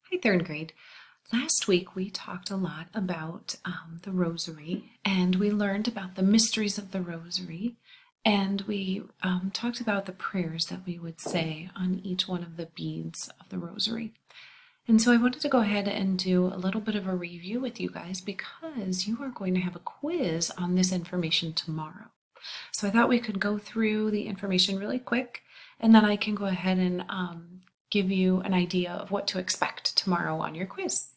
Hi, third grade. Last week we talked a lot about the rosary, and we learned about the mysteries of the rosary, and we talked about the prayers that we would say on each one of the beads of the rosary. And so I wanted to go ahead and do a little bit of a review with you guys because you are going to have a quiz on this information tomorrow. So I thought we could go through the information really quick, and then I can go ahead and give you an idea of what to expect tomorrow on your quiz.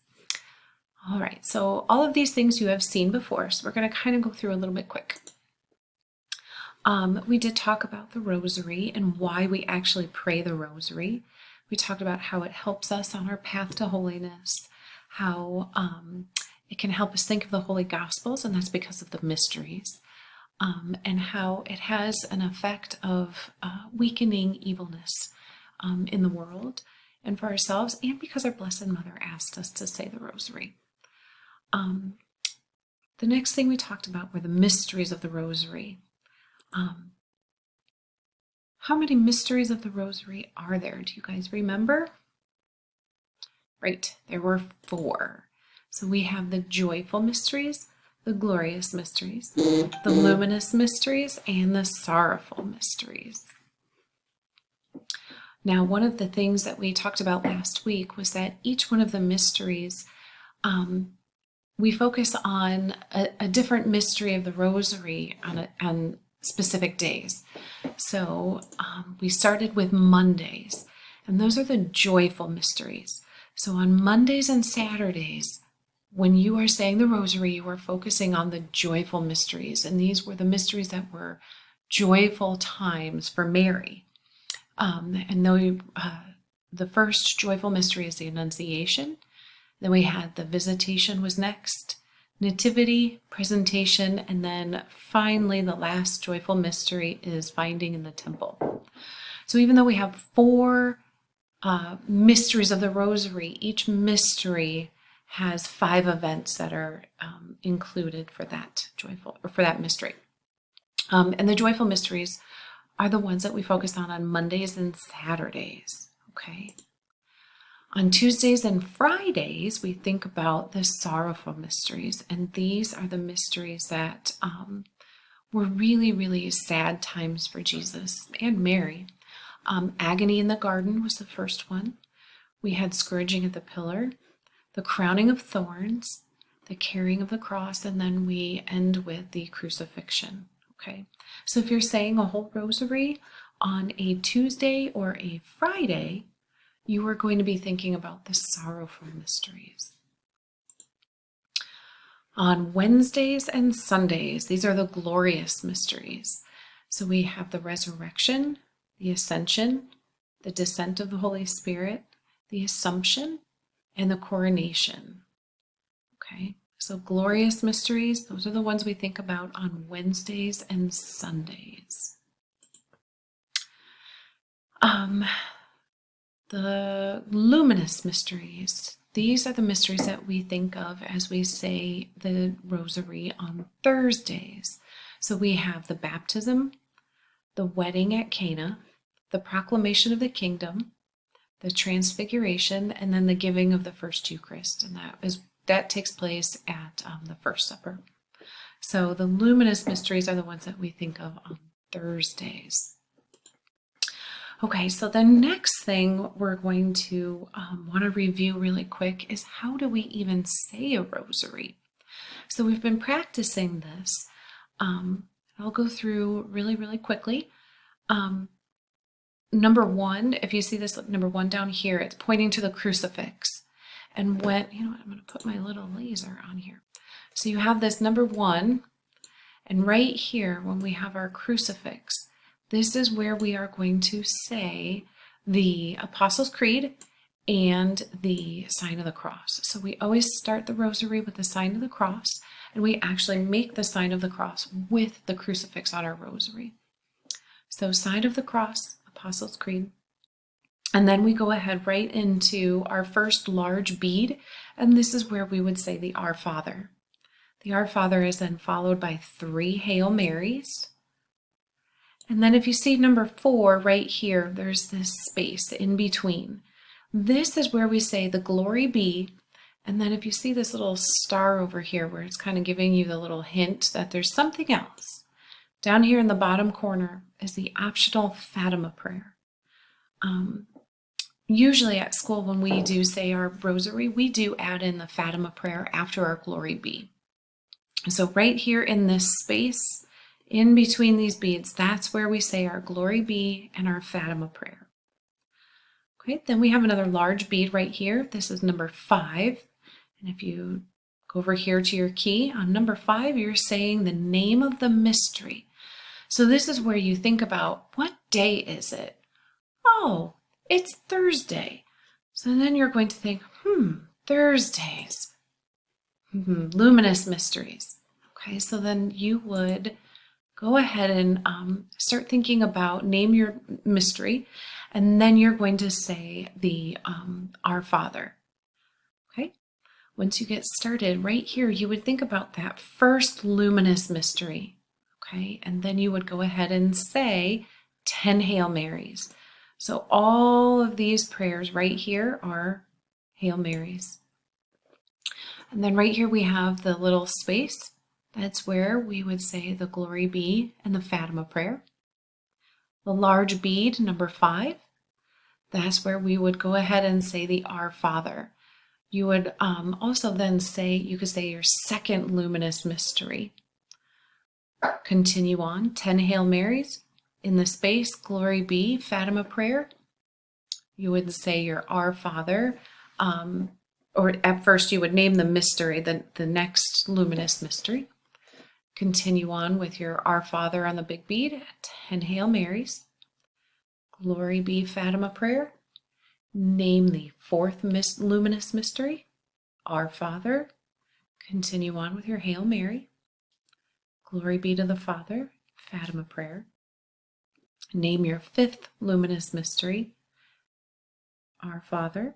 All right, so all of these things you have seen before, so we're going to kind of go through a little bit quick. We did talk about the rosary and why we actually pray the rosary. We talked about how it helps us on our path to holiness, how it can help us think of the Holy Gospels, and that's because of the mysteries, and how it has an effect of weakening evilness in the world and for ourselves, and because our Blessed Mother asked us to say the rosary. The next thing we talked about were the mysteries of the rosary. How many mysteries of the rosary are there? Do you guys remember? Right, there were 4. So we have the joyful mysteries, the glorious mysteries, the luminous mysteries, and the sorrowful mysteries. Now, one of the things that we talked about last week was that each one of the mysteries, we focus on a different mystery of the rosary on specific days. So we started with Mondays, and those are the joyful mysteries. So on Mondays and Saturdays, when you are saying the rosary, you are focusing on the joyful mysteries, and these were the mysteries that were joyful times for Mary. And the first joyful mystery is the Annunciation. Then we had the Visitation was next, Nativity, Presentation, and then finally the last joyful mystery is Finding in the Temple. So even though we have 4 mysteries of the Rosary, each mystery has 5 events that are included for that mystery. And the joyful mysteries are the ones that we focus on Mondays and Saturdays, okay? On Tuesdays and Fridays, we think about the sorrowful mysteries, and these are the mysteries that were really, really sad times for Jesus and Mary. Agony in the garden was the first one. We had scourging at the pillar, the crowning of thorns, the carrying of the cross, and then we end with the crucifixion. Okay, so if you're saying a whole rosary on a Tuesday or a Friday, you are going to be thinking about the sorrowful mysteries. On Wednesdays and Sundays, these are the glorious mysteries. So we have the resurrection, the ascension, the descent of the Holy Spirit, the Assumption, and the coronation. Okay, so glorious mysteries, those are the ones we think about on Wednesdays and Sundays. The luminous mysteries, these are the mysteries that we think of as we say the rosary on Thursdays. So we have the baptism, the wedding at Cana, the proclamation of the kingdom, the transfiguration, and then the giving of the first Eucharist, and that takes place at the First Supper. So the luminous mysteries are the ones that we think of on Thursdays. Okay, so the next thing we're going to want to review really quick is how do we even say a rosary? So we've been practicing this. I'll go through really, really quickly. Number 1, if you see this number 1 down here, it's pointing to the crucifix. And when, I'm going to put my little laser on here. So you have this number 1, and right here, when we have our crucifix, this is where we are going to say the Apostles' Creed and the sign of the cross. So we always start the rosary with the sign of the cross, and we actually make the sign of the cross with the crucifix on our rosary. So sign of the cross, Apostles' Creed. And then we go ahead right into our first large bead, and this is where we would say the Our Father. The Our Father is then followed by 3 Hail Marys. And then if you see number 4 right here, there's this space in between. This is where we say the glory be. And then if you see this little star over here where it's kind of giving you the little hint that there's something else, down here in the bottom corner is the optional Fatima prayer. Usually at school when we do say our rosary, we do add in the Fatima prayer after our glory be. So right here in this space, in between these beads, that's where we say our glory be and our Fatima prayer. Okay, then we have another large bead right here. This is number 5. And if you go over here to your key, on number 5, you're saying the name of the mystery. So this is where you think about, what day is it? Oh, it's Thursday. So then you're going to think, Thursdays. Luminous mysteries. Okay, so then you would go ahead and start thinking about, name your mystery, and then you're going to say the Our Father. Okay, once you get started, right here, you would think about that first luminous mystery. Okay, and then you would go ahead and say 10 Hail Marys. So all of these prayers right here are Hail Marys. And then right here we have the little space. That's where we would say the glory be and the Fatima prayer. The large bead, number 5, that's where we would go ahead and say the Our Father. You would also then say, you could say your second luminous mystery. Continue on, 10 Hail Marys. In the space, glory be, Fatima prayer. You would say your Our Father, or at first you would name the mystery, the next luminous mystery. Continue on with your Our Father on the big bead, 10 Hail Marys. Glory be, Fatima prayer. Name the fourth luminous mystery, Our Father. Continue on with your Hail Mary. Glory be to the Father, Fatima prayer. Name your fifth luminous mystery, Our Father.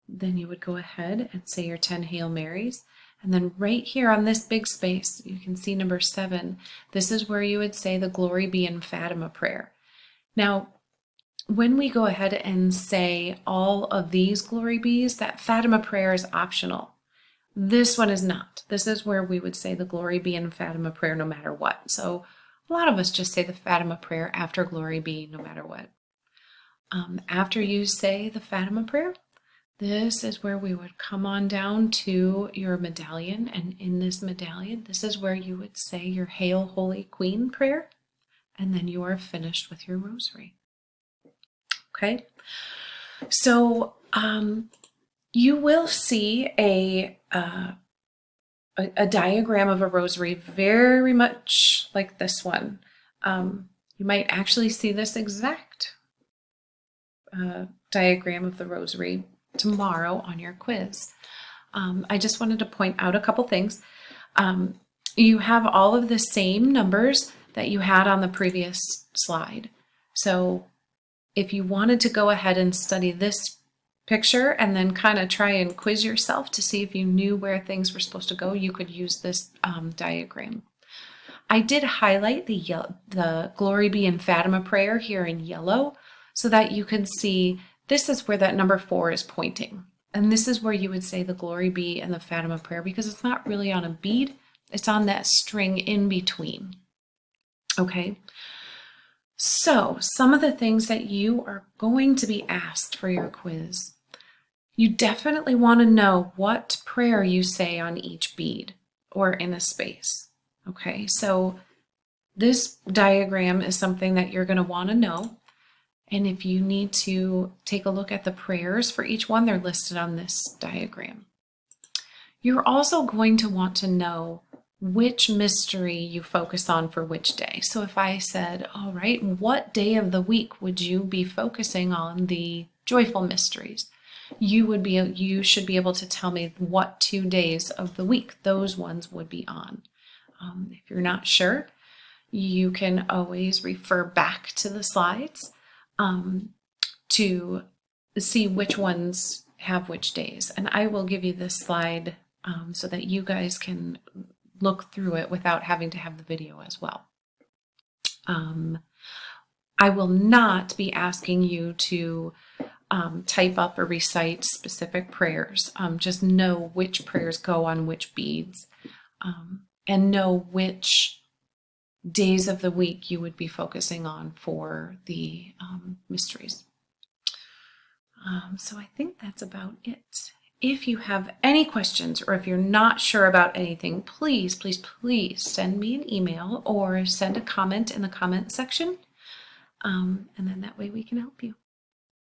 Then you would go ahead and say your 10 Hail Marys. And then right here on this big space, you can see number 7. This is where you would say the Glory be in Fatima prayer. Now, when we go ahead and say all of these glory bees, that Fatima prayer is optional. This one is not. This is where we would say the Glory be in Fatima prayer no matter what. So a lot of us just say the Fatima prayer after glory be no matter what. After you say the Fatima prayer, this is where we would come on down to your medallion. And in this medallion, this is where you would say your Hail Holy Queen prayer. And then you are finished with your rosary. Okay, so you will see a diagram of a rosary very much like this one. You might actually see this exact diagram of the rosary tomorrow on your quiz. I just wanted to point out a couple things. You have all of the same numbers that you had on the previous slide. So if you wanted to go ahead and study this picture and then kind of try and quiz yourself to see if you knew where things were supposed to go, you could use this diagram. I did highlight the Glory be in Fatima prayer here in yellow so that you can see this is where that number 4 is pointing. And this is where you would say the Glory be and the Fatima prayer because it's not really on a bead, it's on that string in between. Okay. So, some of the things that you are going to be asked for your quiz. You definitely want to know what prayer you say on each bead or in a space. Okay, so this diagram is something that you're going to want to know. And if you need to take a look at the prayers for each one, they're listed on this diagram. You're also going to want to know which mystery you focus on for which day. So if I said, all right, what day of the week would you be focusing on the joyful mysteries? You should be able to tell me what 2 days of the week those ones would be on. If you're not sure, you can always refer back to the slides to see which ones have which days. And I will give you this slide so that you guys can look through it without having to have the video as well. I will not be asking you to type up or recite specific prayers. Just know which prayers go on which beads, and know which days of the week you would be focusing on for the mysteries. So I think that's about it. If you have any questions or if you're not sure about anything, please, please, please send me an email or send a comment in the comment section. And then that way we can help you.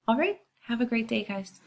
All right. Have a great day, guys.